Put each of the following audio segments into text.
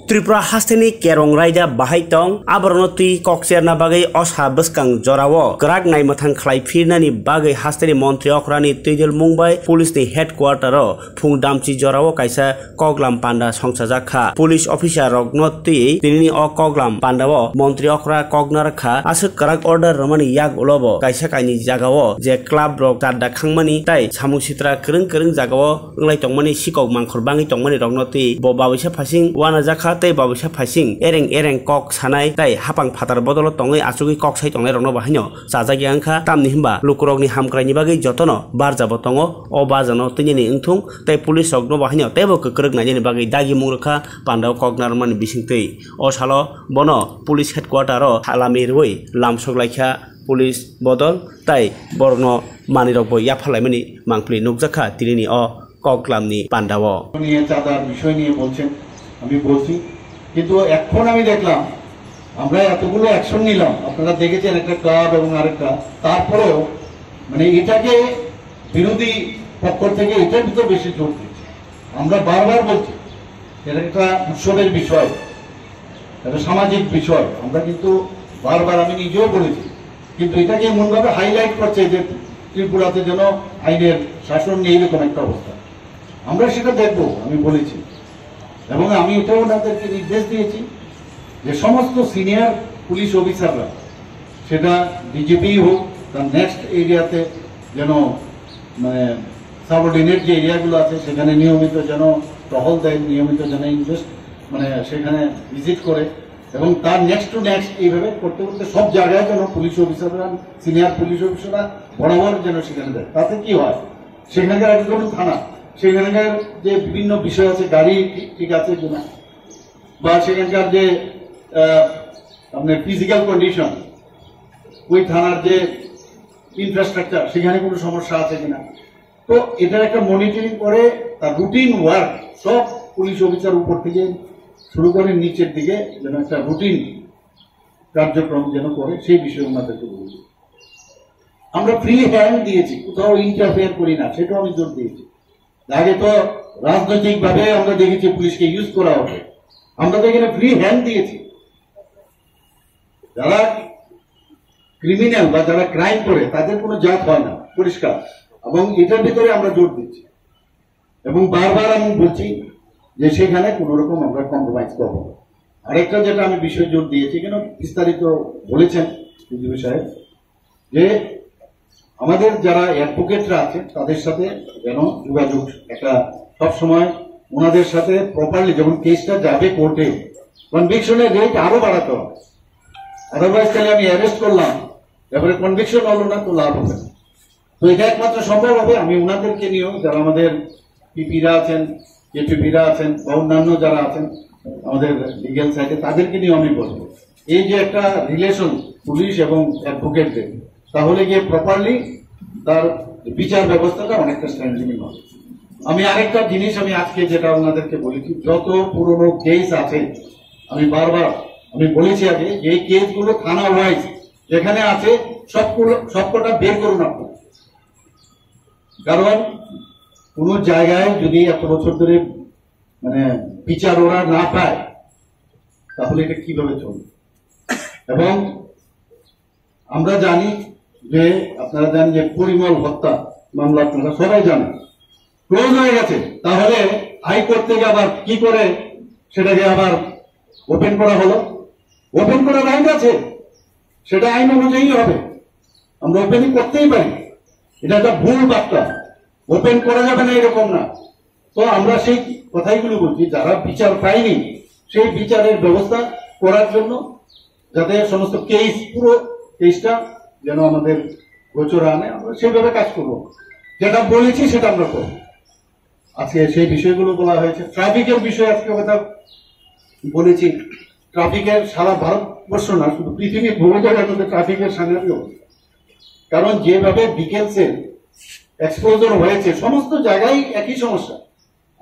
Tripura हास्टेनि carrom रायदा बाहायतं आबरनो तुई कक्सेरना बागै असा बसकां जरावो ग्राग नायमथां खलायफिरनानि बागै हास्टेनि मन्त्री अख्रानि तुइदिल मुंबाइ पुलिसनि हेडक्वार्टाराव फुं दामचि जरावो कायसा कगलाम पान्डा संसाजाखा पुलिस अफिसार रगनो तुई दिननि अ कगलाम पान्डावो मन्त्री अख्रा कगनारखा आसो ग्राग अर्डार रमानि याग उलबो कायसा कायनि जागावो जे क्लाब रग दादा खांमानि ताइ सामुसित्रा करं करं जागावो अंलाय तंमानि सिकौ मांखर बाङि तंमानि रगनो तुई ब बावैसा फासिं वाना जाखा तै बावैसा फासिं एरें एरें कक सानाय तै हापां फातार बदल तङै आचुगि कक साइ तंनाय रगनो बाहायनो जाजागि आंखा तामनि हिमबा लुकुरगनि हामक्रायनि बागै जतनो बारजाबो तङो अ बाजानो तैनि इंथुं तै पुलिस रगनो बाहायनो तैबो कक्रग नायनि बागै दागि मुरखा पान्डाव कगनारमानि बिसिंतै अ सालो बनो पुलिस हेडक्वार्टाराव हालामि रुइ लामसगलायखा पुलिस बदल तै बरनो मानिरगबो याफालायमानि मांफ्लि नुकजाखा तिरिनि अ कगलामनि पान्डाव নিয়ে চাঁদার বিষয় নিয়ে বলছেন আমি বলছি কিন্তু এখন আমি দেখলাম আমরা এতগুলো অ্যাকশন নিলাম আপনারা দেখেছেন একটা ক্লাব এবং আরেকটা তারপরেও মানে এটাকে বিরোধী পক্ষ থেকে এটার ভিতর বেশি জোর দিচ্ছে আমরা বারবার বলছি এটা একটা উৎসবের বিষয় একটা সামাজিক বিষয় আমরা কিন্তু বারবার আমি নিজেও বলেছি কিন্তু এটাকে এমনভাবে হাইলাইট করছে যে ত্রিপুরাতে যেন আইনের শাসন নেই এরকম একটা অবস্থা আমরা সেটা দেখব আমি বলেছি এবং আমি এটাও ওনাদেরকে নির্দেশ দিয়েছি যে সমস্ত সিনিয়র পুলিশ অফিসাররা সেটা ডিজিপি হোক তার নেক্সট এরিয়াতে যেন মানে সাবঅর্ডিনেট যে এরিয়াগুলো আছে সেখানে নিয়মিত যেন টহল দেয় নিয়মিত যেন ইনভেস্ট মানে সেখানে ভিজিট করে এবং তার নেক্সট টু নেক্সট এইভাবে করতে করতে সব জায়গায় যেন পুলিশ অফিসাররা সিনিয়র পুলিশ অফিসাররা বরাবর যেন সেখানে দেয় তাতে কি হয় সেখানকার একটা ধরুন থানা সেখানকার যে বিভিন্ন বিষয় আছে গাড়ি ঠিক আছে কিনা বা সেখানকার যে আপনার ফিজিক্যাল কন্ডিশন ওই থানার যে ইনফ্রাস্ট্রাকচার সেখানে কোনো সমস্যা আছে কিনা তো এটার একটা মনিটরিং করে তার রুটিন ওয়ার্ক সব পুলিশ অফিসার উপর থেকে শুরু করে নিচের দিকে যেন একটা রুটিন কার্যক্রম যেন করে সেই বিষয়ে ওনাদেরকে বলেছি আমরা ফ্রি হ্যান্ড দিয়েছি কোথাও ইন্টারফেয়ার করি না সেটাও আমি জোর দিয়েছি আগে তো রাজনৈতিক ভাবে আমরা দেখেছি পুলিশকে ইউজ করা হবে আমরা তো এখানে ফ্রি হ্যান্ড দিয়েছি যারা ক্রিমিনাল বা যারা ক্রাইম করে তাদের কোনো জাত হয় না পরিষ্কার এবং এটার ভিতরে আমরা জোর দিচ্ছি এবং বারবার আমি বলছি যে সেখানে কোন রকম আমরা কম্প্রোমাইজ করবো আরেকটা যেটা আমি বিষয় জোর দিয়েছি কেন বিস্তারিত বলেছেন ডিজিপি সাহেব যে আমাদের যারা অ্যাডভোকেটরা আছে তাদের সাথে যেন যোগাযোগ একটা সবসময় ওনাদের সাথে প্রপারলি যখন কেসটা যাবে কোর্টে কনভিকশনের রেট আরো বাড়াতে হবে আদারওয়াইজ তাহলে আমি অ্যারেস্ট করলাম এবারে কনভিকশন হলো না তো লাভ হবে না তো এটা একমাত্র সম্ভব হবে আমি ওনাদেরকে নিয়েও যারা আমাদের পিপিরা আছেন কেপিপিরা আছেন বা অন্যান্য যারা আছেন আমাদের লিগ্যাল সাইডে তাদেরকে নিয়েও আমি বলবো এই যে একটা রিলেশন পুলিশ এবং অ্যাডভোকেটদের তাহলে গিয়ে প্রপারলি তার বিচার ব্যবস্থাটা অনেকটা স্ট্রেংথেনিং হবে আমি আরেকটা জিনিস আমি আজকে যেটা ওনাদেরকে বলেছি যত পুরনো কেস আছে আমি বারবার আমি বলেছি আগে যে এই কেসগুলো থানা ওয়াইজ যেখানে আছে সবকটা বের করুন আপনি কারণ কোন জায়গায় যদি এত বছর ধরে মানে বিচার ওরা না পায় তাহলে এটা কিভাবে চলবে এবং আমরা জানি যে আপনারা জানেন যে পরিমল হত্যা মামলা আপনারা সবাই জানেন ক্লোজ হয়ে গেছে তাহলে হাইকোর্ট থেকে আবার কি করে সেটাকে আবার ওপেন করা হলো ওপেন করার আইন আছে সেটা আইন অনুযায়ী হবে আমরা ওপেনিং করতেই পারি এটা একটা ভুল বার্তা ওপেন করা যাবে না এরকম না তো আমরা সেই কথাইগুলো বলছি যারা বিচার পায়নি সেই বিচারের ব্যবস্থা করার জন্য যাতে সমস্ত কেস পুরো কেসটা যেন আমাদের গোচরে আনে আমরা সেইভাবে কাজ করব যেটা বলেছি সেটা আমরা করব আজকে সেই বিষয়গুলো বলা হয়েছে ট্রাফিকের বিষয়ে আজকে কথা বলেছি ট্রাফিকের সারা ভারতবর্ষ না শুধু পৃথিবীর বহু জায়গায় ট্রাফিকের সাংঘাতিক কারণ যেভাবে ডিকেলসের এক্সপোজার হয়েছে সমস্ত জায়গায় একই সমস্যা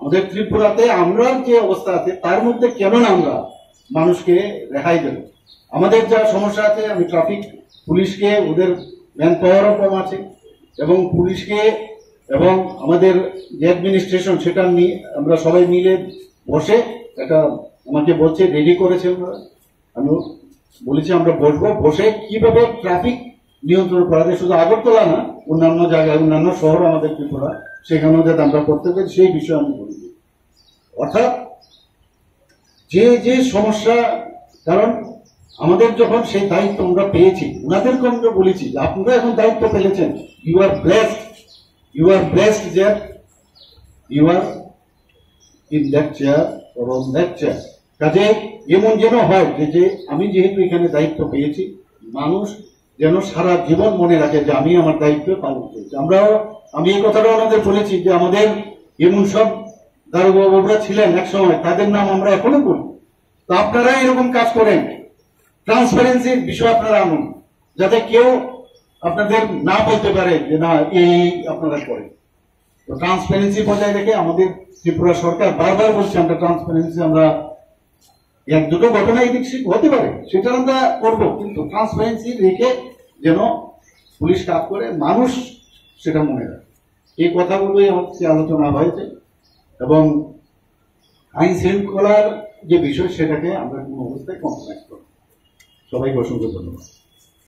আমাদের ত্রিপুরাতে আমরা যে অবস্থা আছে তার মধ্যে কেন না আমরা মানুষকে রেহাই দেব আমাদের যা সমস্যা আছে আমি ট্রাফিক পুলিশকে ওদের ম্যান পাওয়ারও কম আছে এবং পুলিশকে এবং আমাদের যে অ্যাডমিনিস্ট্রেশন সেটা নিয়ে আমরা সবাই মিলে বসে একটা আমাকে বলছে রেডি করেছে ওনারা। আমি বলেছি আমরা বসবো, বসে কিভাবে ট্রাফিক নিয়ন্ত্রণ করা যায়, শুধু আগরতলা না, অন্যান্য জায়গায়, অন্যান্য শহর আমাদের ত্রিপুরা, সেখানেও যাতে আমরা করতে পারি সেই বিষয়ে আমি বলেছি। অর্থাৎ যে যে সমস্যা, কারণ আমাদের যখন সেই দায়িত্ব আমরা পেয়েছি, ওনাদেরকে আমরা বলেছি যে আপনারা এখন দায়িত্ব পেয়েছেন, ইউ আর ব্লেসড যে you are in that chair or on that chair. কাজে এমন যেন হয় যে আমি যেহেতু এখানে দায়িত্ব পেয়েছি, মানুষ যেন সারা জীবন মনে রাখে যে আমি আমার দায়িত্ব পালন করেছি। আমি এই কথাটা ওনাদের বলেছি যে আমাদের এমন সব দারোগাবাবুরা ছিলেন এক সময়, তাদের নাম আমরা এখনো করি। তো আপনারা এরকম কাজ করেন, ট্রান্সপারেন্সির বিষয় আপনারা আনুন, যাতে কেউ আপনাদের না বলতে পারে যে না এই আপনারা করেন। তো ট্রান্সপারেন্সি বজায় রেখে আমাদের ত্রিপুরা সরকার বারবার বলছে আমরা ট্রান্সপারেন্সি, আমরা এক দুটো ঘটনা এদিক হতে পারে সেটা আমরা করবো, কিন্তু ট্রান্সপারেন্সি রেখে যেন পুলিশ কাজ করে, মানুষ সেটা মনে রাখে। এই কথাগুলোই আমাদের আলোচনা হয়েছে এবং আইন শৃঙ্খলার যে বিষয় সেটাকে আমরা কোনো অবস্থায় কম্প্রোমাইজ করব। সবাইকে অসংখ্য ধন্যবাদ।